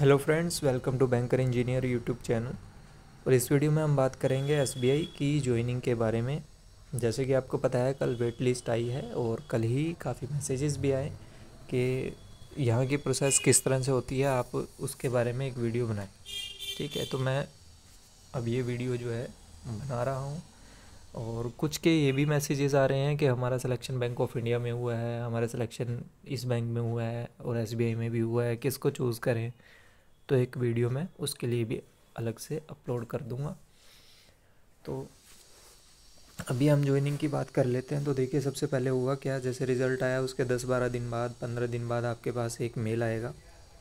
Hello friends, welcome to banker engineer YouTube channel. और इस video में हम बात करेंगे एसबीआई की ज्वाइनिंग के बारे में। जैसे कि आपको पता है, कल वेट लिस्ट आई है और कल ही काफ़ी मैसेजेस भी आए कि यहाँ की प्रोसेस किस तरह से होती है, आप उसके बारे में एक वीडियो बनाएं। ठीक है, तो मैं अब ये वीडियो जो है बना रहा हूँ। और कुछ के ये भी मैसेजेस आ रहे हैं कि हमारा सिलेक्शन बैंक ऑफ इंडिया में हुआ है, हमारा सिलेक्शन इस बैंक में हुआ है और एसबीआई में भी हुआ है, किसको चूज़ करें। तो एक वीडियो मैं उसके लिए भी अलग से अपलोड कर दूंगा। तो अभी हम ज्वाइनिंग की बात कर लेते हैं। तो देखिए, सबसे पहले हुआ क्या, जैसे रिज़ल्ट आया उसके 10-12 दिन बाद, 15 दिन बाद आपके पास एक मेल आएगा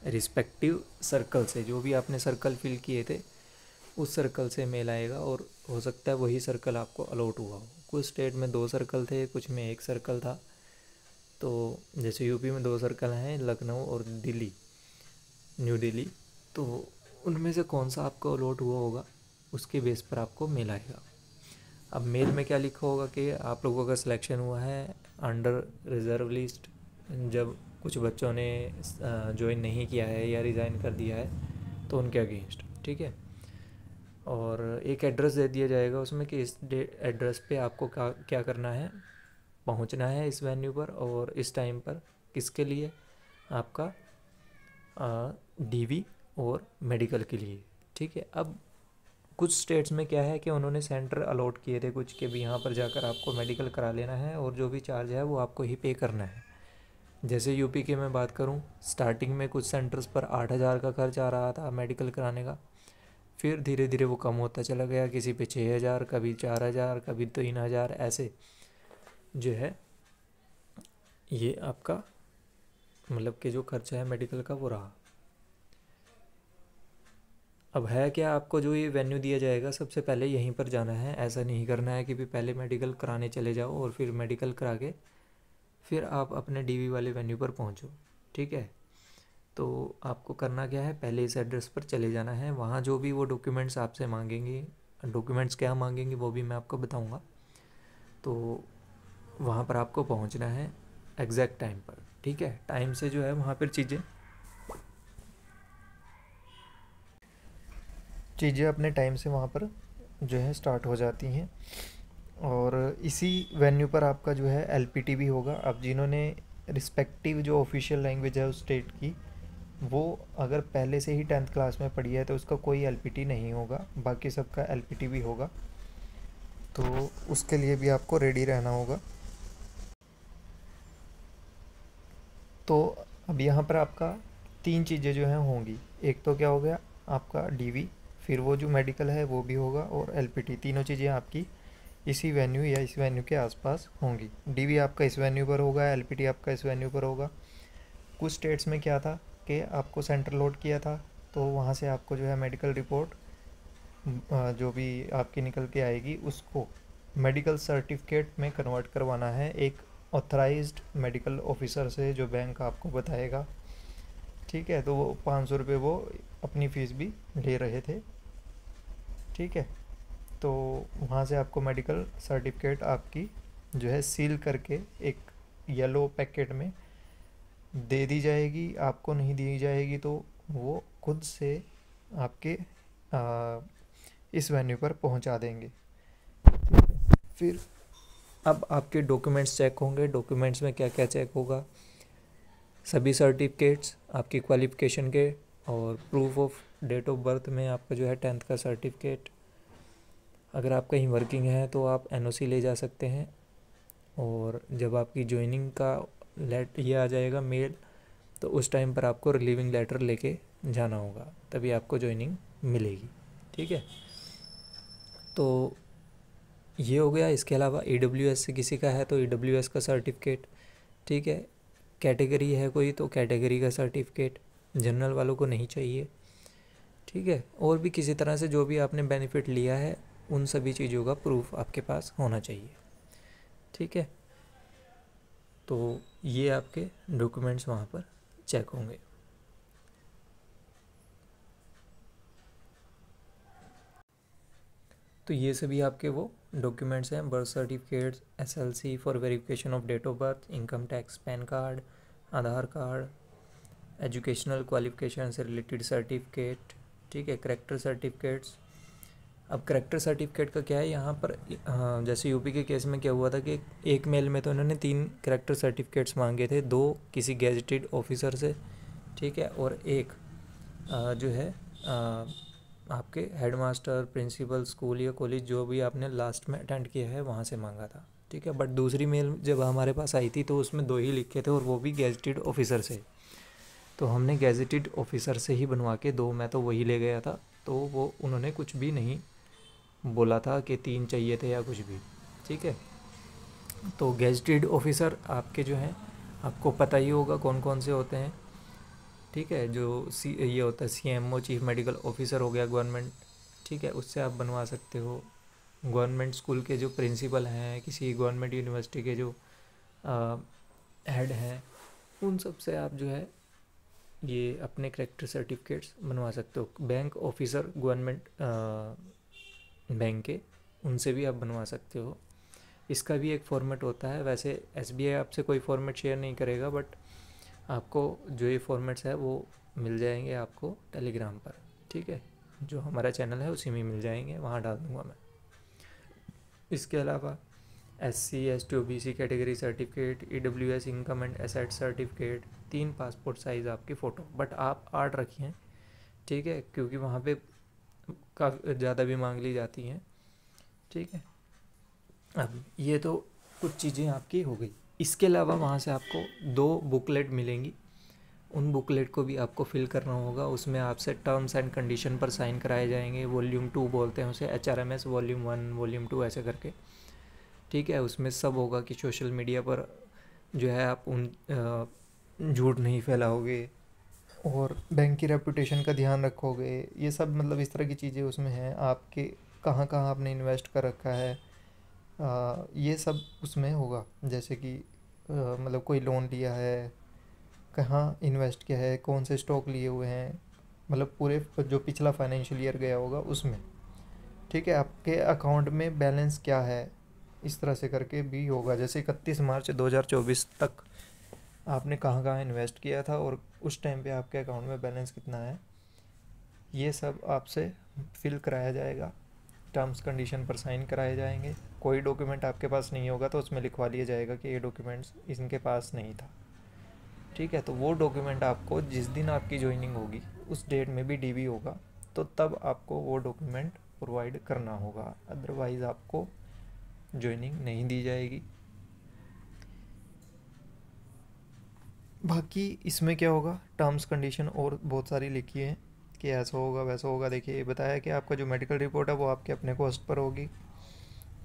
रिस्पेक्टिव सर्कल से। जो भी आपने सर्कल फिल किए थे उस सर्कल से मेल आएगा, और हो सकता है वही सर्कल आपको अलॉट हुआ हो। कुछ स्टेट में 2 सर्कल थे, कुछ में 1 सर्कल था। तो जैसे यूपी में 2 सर्कल हैं, लखनऊ और दिल्ली, न्यू दिल्ली। तो उनमें से कौन सा आपको अलॉट हुआ होगा उसके बेस पर आपको मेल आएगा। अब मेल में क्या लिखा होगा कि आप लोगों का सिलेक्शन हुआ है अंडर रिज़र्व लिस्ट। जब कुछ बच्चों ने ज्वाइन नहीं किया है या रिज़ाइन कर दिया है तो उनके अगेंस्ट। ठीक है, और एक एड्रेस दे दिया जाएगा उसमें कि इस एड्रेस पे आपको क्या करना है, पहुंचना है इस वेन्यू पर और इस टाइम पर। किसके लिए? आपका डीवी और मेडिकल के लिए। ठीक है, अब कुछ स्टेट्स में क्या है कि उन्होंने सेंटर अलॉट किए थे कुछ के भी, यहाँ पर जाकर आपको मेडिकल करा लेना है और जो भी चार्ज है वो आपको ही पे करना है। जैसे यूपी के मैं बात करूँ, स्टार्टिंग में कुछ सेंटर्स पर 8,000 का खर्च आ रहा था मेडिकल कराने का। फिर धीरे धीरे वो कम होता चला गया, किसी पे 6,000, कभी 4,000, कभी 3,000, ऐसे जो है ये आपका मतलब कि जो खर्चा है मेडिकल का वो रहा। अब है क्या, आपको जो ये वेन्यू दिया जाएगा सबसे पहले यहीं पर जाना है। ऐसा नहीं करना है कि भी पहले मेडिकल कराने चले जाओ और फिर मेडिकल करा के फिर आप अपने डीवी वाले वेन्यू पर पहुंचो। ठीक है, तो आपको करना क्या है, पहले इस एड्रेस पर चले जाना है। वहाँ जो भी वो डॉक्यूमेंट्स आपसे मांगेंगे, डॉक्यूमेंट्स क्या मांगेंगे वो भी मैं आपको बताऊँगा। तो वहाँ पर आपको पहुँचना है एग्जैक्ट टाइम पर। ठीक है, टाइम से जो है वहाँ पर चीज़ें अपने टाइम से वहाँ पर जो है स्टार्ट हो जाती हैं। और इसी वेन्यू पर आपका जो है एलपीटी भी होगा। अब जिन्होंने रिस्पेक्टिव जो ऑफिशियल लैंग्वेज है उस स्टेट की, वो अगर पहले से ही 10th क्लास में पढ़ी है तो उसका कोई एलपीटी नहीं होगा, बाकी सबका एलपीटी भी होगा। तो उसके लिए भी आपको रेडी रहना होगा। तो अब यहाँ पर आपका 3 चीज़ें जो हैं होंगी। एक तो क्या हो गया आपका डीवी, फिर वो जो मेडिकल है वो भी होगा, और एलपीटी। तीनों चीज़ें आपकी इसी वेन्यू या इस वेन्यू के आसपास होंगी। डीवी आपका इस वेन्यू पर होगा, एलपीटी आपका इस वेन्यू पर होगा। कुछ स्टेट्स में क्या था कि आपको सेंटर लोड किया था, तो वहाँ से आपको जो है मेडिकल रिपोर्ट जो भी आपकी निकल के आएगी उसको मेडिकल सर्टिफिकेट में कन्वर्ट करवाना है एक ऑथराइज्ड मेडिकल ऑफिसर से, जो बैंक आपको बताएगा। ठीक है, तो वो 500 रुपये वो अपनी फ़ीस भी ले रहे थे। ठीक है, तो वहाँ से आपको मेडिकल सर्टिफिकेट आपकी जो है सील करके एक येलो पैकेट में दे दी जाएगी। आपको नहीं दी जाएगी तो वो खुद से आपके इस वेन्यू पर पहुंचा देंगे। फिर अब आपके डॉक्यूमेंट्स चेक होंगे। डॉक्यूमेंट्स में क्या क्या चेक होगा, सभी सर्टिफिकेट्स आपकी क्वालिफ़िकेशन के, और proof of date of birth में आपका जो है 10th का सर्टिफिकेट। अगर आप कहीं वर्किंग है तो आप एनओसी ले जा सकते हैं। और जब आपकी ज्वाइनिंग का ये आ जाएगा मेल, तो उस टाइम पर आपको रिलीविंग लेटर लेके जाना होगा, तभी आपको ज्वाइनिंग मिलेगी। ठीक है, तो ये हो गया। इसके अलावा ईडब्ल्यूएस से किसी का है तो ईडब्ल्यूएस का सर्टिफिकेट। ठीक है, कैटेगरी है कोई तो कैटेगरी का सर्टिफिकेट, जनरल वालों को नहीं चाहिए। ठीक है, और भी किसी तरह से जो भी आपने बेनिफिट लिया है उन सभी चीज़ों का प्रूफ आपके पास होना चाहिए। ठीक है, तो ये आपके डॉक्यूमेंट्स वहाँ पर चेक होंगे। तो ये सभी आपके वो डॉक्यूमेंट्स हैं, birth certificate, SLC for verification of date of birth, income tax, PAN card, Aadhaar card, educational qualification से रिलेटेड सर्टिफिकेट, ठीक है, करेक्टर सर्टिफिकेट्स। अब करेक्टर सर्टिफिकेट का क्या है यहाँ पर, जैसे यूपी के केस में क्या हुआ था कि एक मेल में तो इन्होंने 3 करेक्टर सर्टिफिकेट्स मांगे थे, 2 किसी गेजेटेड ऑफिसर से, ठीक है, और एक जो है आपके हेडमास्टर, प्रिंसिपल, स्कूल या कॉलेज जो भी आपने लास्ट में अटेंड किया है वहाँ से मांगा था, ठीक है। बट दूसरी मेल जब हमारे पास आई थी तो उसमें 2 ही लिखे थे और वो भी गेजेटेड ऑफिसर से। तो हमने गेजेटेड ऑफिसर से ही बनवा के 2 मैं तो वही ले गया था, तो वो उन्होंने कुछ भी नहीं बोला था कि 3 चाहिए थे या कुछ भी, ठीक है। तो गेजेटेड ऑफिसर आपके जो हैं आपको पता ही होगा कौन कौन से होते हैं, ठीक है। जो ये होता है CMO, चीफ मेडिकल ऑफिसर हो गया गवर्नमेंट, ठीक है, उससे आप बनवा सकते हो। गवर्नमेंट स्कूल के जो प्रिंसिपल हैं, किसी गवर्नमेंट यूनिवर्सिटी के जो हेड हैं, उन सब से आप जो है ये अपने करेक्टर सर्टिफिकेट्स बनवा सकते हो। बैंक ऑफिसर गवर्नमेंट बैंक के, उनसे भी आप बनवा सकते हो। इसका भी एक फॉर्मेट होता है, वैसे SBI आपसे कोई फॉर्मेट शेयर नहीं करेगा, बट आपको जो ये फॉर्मेट्स है वो मिल जाएंगे आपको टेलीग्राम पर, ठीक है, जो हमारा चैनल है उसी में मिल जाएंगे, वहाँ डाल दूँगा मैं। इसके अलावा SC ST OBC category certificate, EWS income and asset certificate, 3 passport size आपकी फ़ोटो, बट आप 8 रखिए, ठीक है, क्योंकि वहाँ पे काफ़ी ज़्यादा भी मांग ली जाती हैं, ठीक है। अब ये तो कुछ चीज़ें आपकी हो गई। इसके अलावा वहाँ से आपको 2 बुकलेट मिलेंगी, उन बुकलेट को भी आपको फिल करना होगा। उसमें आपसे टर्म्स एंड कंडीशन पर साइन कराए जाएंगे, वॉल्यूम 2 बोलते हैं उसे, HRMS वॉल्यूम 1 वॉल्यूम 2 ऐसे करके, ठीक है। उसमें सब होगा कि सोशल मीडिया पर जो है आप उन झूठ नहीं फैलाओगे और बैंक की रेपुटेशन का ध्यान रखोगे, ये सब मतलब इस तरह की चीज़ें उसमें हैं। आपके कहाँ कहाँ आपने इन्वेस्ट कर रखा है, ये सब उसमें होगा। जैसे कि मतलब कोई लोन लिया है, कहाँ इन्वेस्ट किया है, कौन से स्टॉक लिए हुए हैं, मतलब पूरे जो पिछला फाइनेंशियल ईयर गया होगा उसमें, ठीक है। आपके अकाउंट में बैलेंस क्या है, इस तरह से करके भी होगा। जैसे 31 मार्च 2024 तक आपने कहाँ कहाँ इन्वेस्ट किया था और उस टाइम पे आपके अकाउंट में बैलेंस कितना है, ये सब आपसे फिल कराया जाएगा। टर्म्स कंडीशन पर साइन कराए जाएंगे। कोई डॉक्यूमेंट आपके पास नहीं होगा तो उसमें लिखवा लिया जाएगा कि ये डॉक्यूमेंट्स इनके पास नहीं था, ठीक है। तो वो डॉक्यूमेंट आपको जिस दिन आपकी ज्वाइनिंग होगी उस डेट में भी DB होगा, तो तब आपको वो डॉक्यूमेंट प्रोवाइड करना होगा, अदरवाइज़ आपको ज्वाइनिंग नहीं दी जाएगी। बाकी इसमें क्या होगा, टर्म्स कंडीशन और बहुत सारी लिखी है कि ऐसा होगा वैसा होगा। देखिए ये बताया कि आपका जो मेडिकल रिपोर्ट है वो आपके अपने कॉस्ट पर होगी,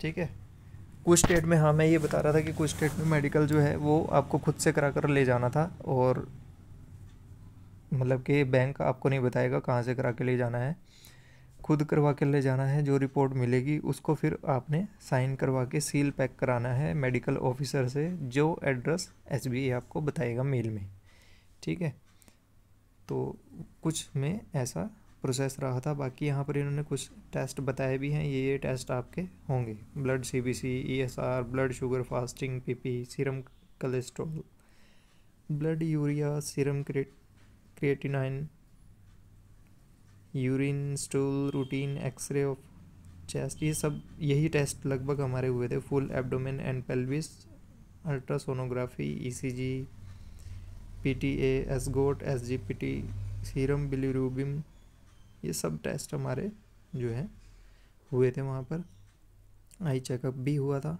ठीक है। कुछ स्टेट में, हाँ मैं ये बता रहा था कि कुछ स्टेट में मेडिकल जो है वो आपको खुद से करा कर ले जाना था, और मतलब कि बैंक आपको नहीं बताएगा कहाँ से करा के ले जाना है, खुद करवा के ले जाना है। जो रिपोर्ट मिलेगी उसको फिर आपने साइन करवा के सील पैक कराना है मेडिकल ऑफिसर से, जो एड्रेस SBI आपको बताएगा मेल में, ठीक है। तो कुछ में ऐसा प्रोसेस रहा था। बाकी यहाँ पर इन्होंने कुछ टेस्ट बताए भी हैं, ये टेस्ट आपके होंगे। Blood CBC, ESR, blood sugar, fasting PP, serum cholesterol, blood urea, serum creatinine, urine stool, routine x-ray of chest, ये सब यही टेस्ट लगभग हमारे हुए थे। Full abdomen and pelvis, ultrasonography, ECG, PTA, SGOT, SGPT, serum bilirubin, ये सब test हमारे जो है हुए थे वहाँ पर। आई चेकअप भी हुआ था।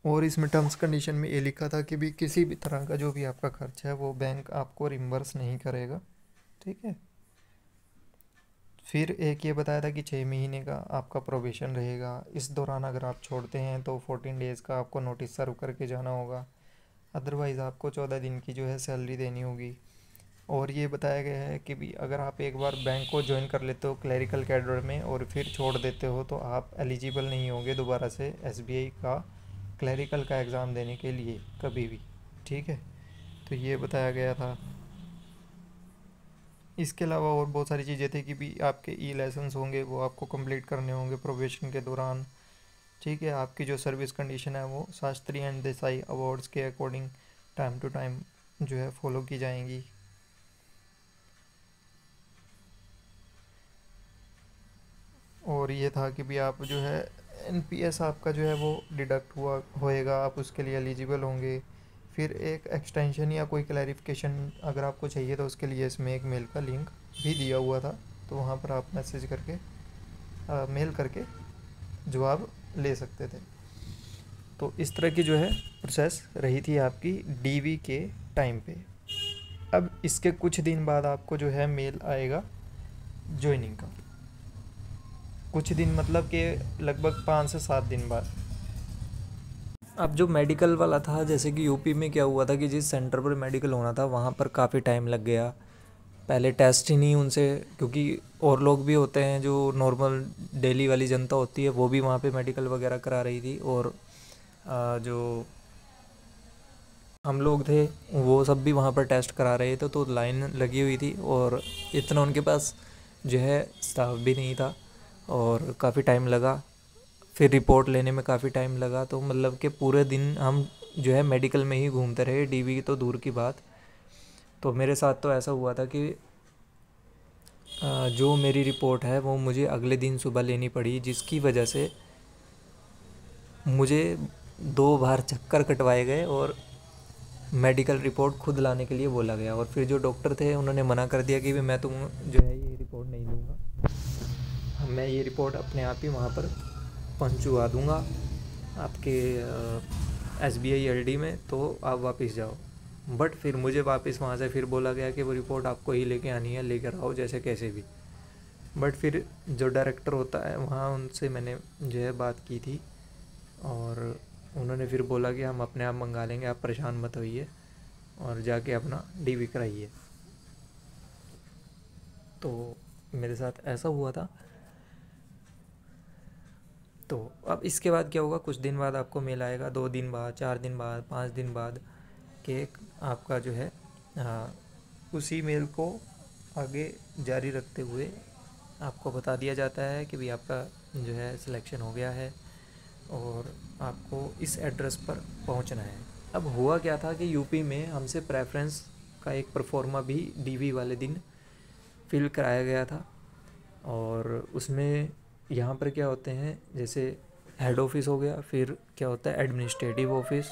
और इसमें टर्म्स कंडीशन में ये लिखा था कि भी किसी भी तरह का जो भी आपका खर्च है वो बैंक आपको रिम्बर्स नहीं करेगा, ठीक है। फिर एक ये बताया था कि 6 महीने का आपका प्रोबेशन रहेगा। इस दौरान अगर आप छोड़ते हैं तो 14 डेज़ का आपको नोटिस सर्व करके जाना होगा, अदरवाइज़ आपको 14 दिन की जो है सैलरी देनी होगी। और ये बताया गया है कि भी अगर आप एक बार बैंक को ज्वाइन कर लेते हो क्लरिकल कैडर में और फिर छोड़ देते हो तो आप एलिजिबल नहीं होंगे दोबारा से SBI का क्लरिकल का एग्ज़ाम देने के लिए कभी भी, ठीक है। तो ये बताया गया था। इसके अलावा और बहुत सारी चीज़ें थी कि भी आपके लाइसेंस होंगे वो आपको कंप्लीट करने होंगे प्रोबेशन के दौरान, ठीक है, आपकी जो सर्विस कंडीशन है वो शास्त्री एंड देसाई अवार्ड्स के अकॉर्डिंग टाइम टू टाइम जो है फॉलो की जाएंगी। और ये था कि भी आप जो है एनपीएस आपका जो है वो डिडक्ट हुआ होएगा, आप उसके लिए एलिजिबल होंगे। फिर एक एक्सटेंशन या कोई क्लैरिफिकेशन अगर आपको चाहिए तो उसके लिए इसमें एक मेल का लिंक भी दिया हुआ था, तो वहाँ पर आप मैसेज करके मेल करके जवाब ले सकते थे। तो इस तरह की जो है प्रोसेस रही थी आपकी डीवी के टाइम पे। अब इसके कुछ दिन बाद आपको जो है मेल आएगा ज्वाइनिंग का, कुछ दिन मतलब कि लगभग 5 से 7 दिन बाद। अब जो मेडिकल वाला था, जैसे कि यूपी में क्या हुआ था कि जिस सेंटर पर मेडिकल होना था वहाँ पर काफ़ी टाइम लग गया। पहले टेस्ट ही नहीं उनसे, क्योंकि और लोग भी होते हैं जो नॉर्मल डेली वाली जनता होती है वो भी वहाँ पे मेडिकल वगैरह करा रही थी, और जो हम लोग थे वो सब भी वहाँ पर टेस्ट करा रहे थे, तो लाइन लगी हुई थी और इतना उनके पास जो है स्टाफ भी नहीं था और काफ़ी टाइम लगा। फिर रिपोर्ट लेने में काफ़ी टाइम लगा, तो मतलब कि पूरे दिन हम जो है मेडिकल में ही घूमते रहे, डीवी तो दूर की बात। तो मेरे साथ तो ऐसा हुआ था कि जो मेरी रिपोर्ट है वो मुझे अगले दिन सुबह लेनी पड़ी, जिसकी वजह से मुझे 2 बार चक्कर कटवाए गए और मेडिकल रिपोर्ट खुद लाने के लिए बोला गया। और फिर जो डॉक्टर थे उन्होंने मना कर दिया कि मैं तुम जो है ये रिपोर्ट नहीं लूँगा, मैं ये रिपोर्ट अपने आप ही वहाँ पर पहुँचवा दूँगा आपके SBI LD में, तो आप वापस जाओ। बट फिर मुझे वापस वहाँ से फिर बोला गया कि वो रिपोर्ट आपको ही लेके आनी है, लेकर आओ जैसे कैसे भी। बट फिर जो डायरेक्टर होता है वहाँ, उनसे मैंने जो है बात की थी और उन्होंने फिर बोला कि हम अपने आप मंगा लेंगे, आप परेशान मत होइए और जाके अपना DV कराइए। तो मेरे साथ ऐसा हुआ था। तो अब इसके बाद क्या होगा, कुछ दिन बाद आपको मेल आएगा, 2 दिन बाद, 4 दिन बाद, 5 दिन बाद, कि आपका जो है उसी मेल को आगे जारी रखते हुए आपको बता दिया जाता है कि भाई आपका जो है सिलेक्शन हो गया है और आपको इस एड्रेस पर पहुंचना है। अब हुआ क्या था कि यूपी में हमसे प्रेफरेंस का एक परफॉर्मा भी DV वाले दिन फिल कराया गया था, और उसमें यहाँ पर क्या होते हैं, जैसे हेड ऑफिस हो गया, फिर क्या होता है एडमिनिस्ट्रेटिव ऑफिस,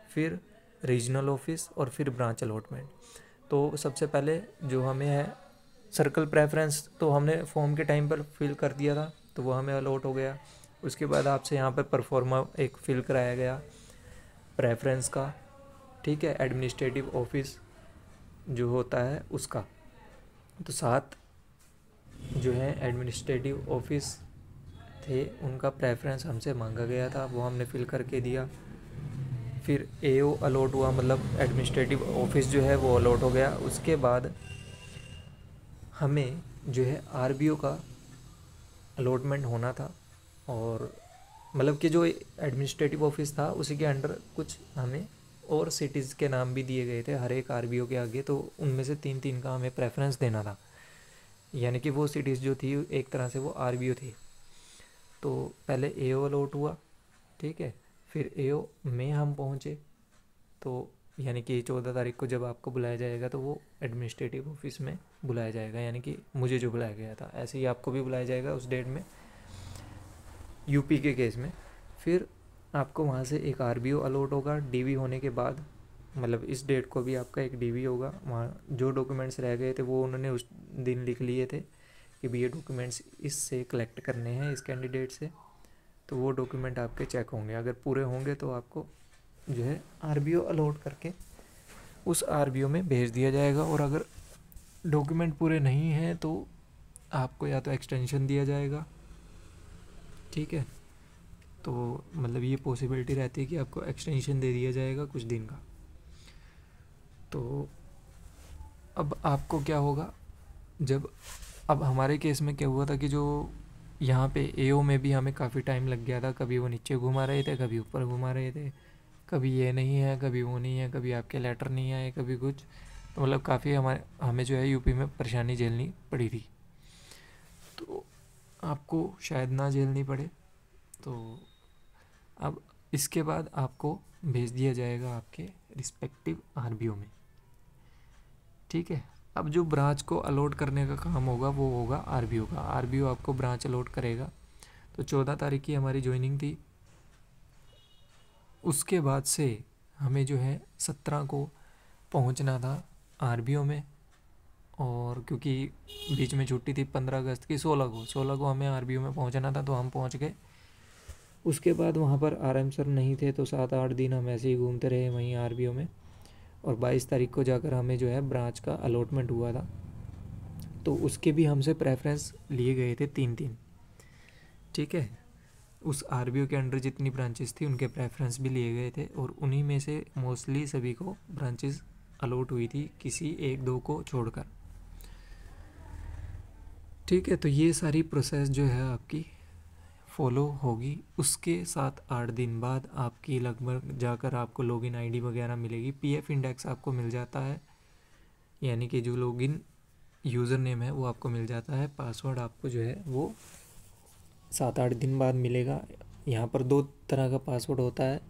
फिर रीजनल ऑफिस और फिर ब्रांच अलॉटमेंट। तो सबसे पहले जो हमें है सर्कल प्रेफरेंस, तो हमने फॉर्म के टाइम पर फिल कर दिया था, तो वो हमें अलॉट हो गया। उसके बाद आपसे यहाँ पर परफॉर्मा एक फिल कराया गया प्रेफरेंस का, ठीक है, एडमिनिस्ट्रेटिव ऑफिस जो होता है उसका। तो 7 जो है एडमिनिस्ट्रेटिव ऑफिस थे, उनका प्रेफरेंस हमसे मांगा गया था, वो हमने फिल करके दिया। फिर AO अलॉट हुआ, मतलब एडमिनिस्ट्रेटिव ऑफिस जो है वो अलॉट हो गया। उसके बाद हमें जो है RBO का अलॉटमेंट होना था, और मतलब कि जो एडमिनिस्ट्रेटिव ऑफिस था उसी के अंडर कुछ हमें और सिटीज़ के नाम भी दिए गए थे हर एक RBO के आगे, तो उनमें से 3-3 का हमें प्रेफरेंस देना था। यानी कि वो सिटीज़ जो थी एक तरह से वो RBO थी। तो पहले AO अलॉट हुआ, ठीक है, फिर AO में हम पहुँचे। तो यानी कि 14 तारीख को जब आपको बुलाया जाएगा तो वो एडमिनिस्ट्रेटिव ऑफिस में बुलाया जाएगा, यानी कि मुझे जो बुलाया गया था ऐसे ही आपको भी बुलाया जाएगा उस डेट में यूपी के केस में। फिर आपको वहाँ से एक RBO अलॉट होगा DV होने के बाद, मतलब इस डेट को भी आपका एक DV होगा। वहाँ जो डॉक्यूमेंट्स रह गए थे वो उन्होंने उस दिन लिख लिए थे कि भी ये डॉक्यूमेंट्स इससे कलेक्ट करने हैं इस कैंडिडेट से, तो वो डॉक्यूमेंट आपके चेक होंगे, अगर पूरे होंगे तो आपको जो है RBO अलॉट करके उस RBO में भेज दिया जाएगा। और अगर डॉक्यूमेंट पूरे नहीं हैं तो आपको या तो एक्सटेंशन दिया जाएगा, ठीक है, तो मतलब ये पॉसिबिलिटी रहती है कि आपको एक्सटेंशन दे दिया जाएगा कुछ दिन का। तो अब आपको क्या होगा, जब अब हमारे केस में क्या हुआ था कि जो यहाँ पे AO में भी हमें काफ़ी टाइम लग गया था, कभी वो नीचे घुमा रहे थे, कभी ऊपर घुमा रहे थे, कभी ये नहीं है, कभी वो नहीं है, कभी आपके लेटर नहीं आए, कभी कुछ, तो मतलब काफ़ी हमें जो है यूपी में परेशानी झेलनी पड़ी थी। तो आपको शायद ना झेलनी पड़े, तो अब इसके बाद आपको भेज दिया जाएगा आपके रिस्पेक्टिव आरबीओ में, ठीक है। अब जो ब्रांच को अलॉट करने का काम होगा वो होगा आरबीओ का। आरबीओ आपको ब्रांच अलॉट करेगा। तो 14 तारीख की हमारी ज्वाइनिंग थी। उसके बाद से हमें जो है 17 को पहुंचना था आरबीओ में, और क्योंकि बीच में छुट्टी थी 15 अगस्त की, 16 को हमें आरबीओ में पहुंचना था, तो हम पहुंच गए। उसके बाद वहाँ पर आरएम सर नहीं थे, तो 7-8 दिन हम ऐसे ही घूमते रहे वहीं आरबीओ में। और 22 तारीख को जाकर हमें जो है ब्रांच का अलॉटमेंट हुआ था, तो उसके भी हमसे प्रेफरेंस लिए गए थे 3-3, ठीक है। उस आरबीओ के अंडर जितनी ब्रांचेस थी उनके प्रेफरेंस भी लिए गए थे, और उन्हीं में से मोस्टली सभी को ब्रांचेस अलॉट हुई थी, किसी 1-2 को छोड़कर, ठीक है। तो ये सारी प्रोसेस जो है आपकी फॉलो होगी। उसके 7-8 दिन बाद आपकी लगभग जाकर आपको लॉगिन आईडी वगैरह मिलेगी। पीएफ इंडेक्स आपको मिल जाता है, यानी कि जो लॉगिन यूज़र नेम है वो आपको मिल जाता है। पासवर्ड आपको जो है वो 7-8 दिन बाद मिलेगा। यहाँ पर 2 तरह का पासवर्ड होता है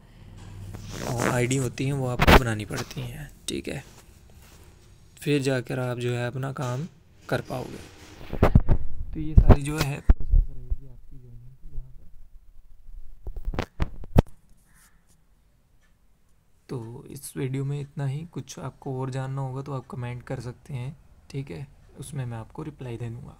और आईडी होती हैं, वो आपको बनानी पड़ती हैं, ठीक है। फिर जाकर आप जो है अपना काम कर पाओगे। तो ये सारी जो है प्रोसेस रहेगी आपकी ज्वाइनिंग की यहाँ पर। तो इस वीडियो में इतना ही। कुछ आपको और जानना होगा तो आप कमेंट कर सकते हैं, ठीक है, उसमें मैं आपको रिप्लाई दे दूँगा।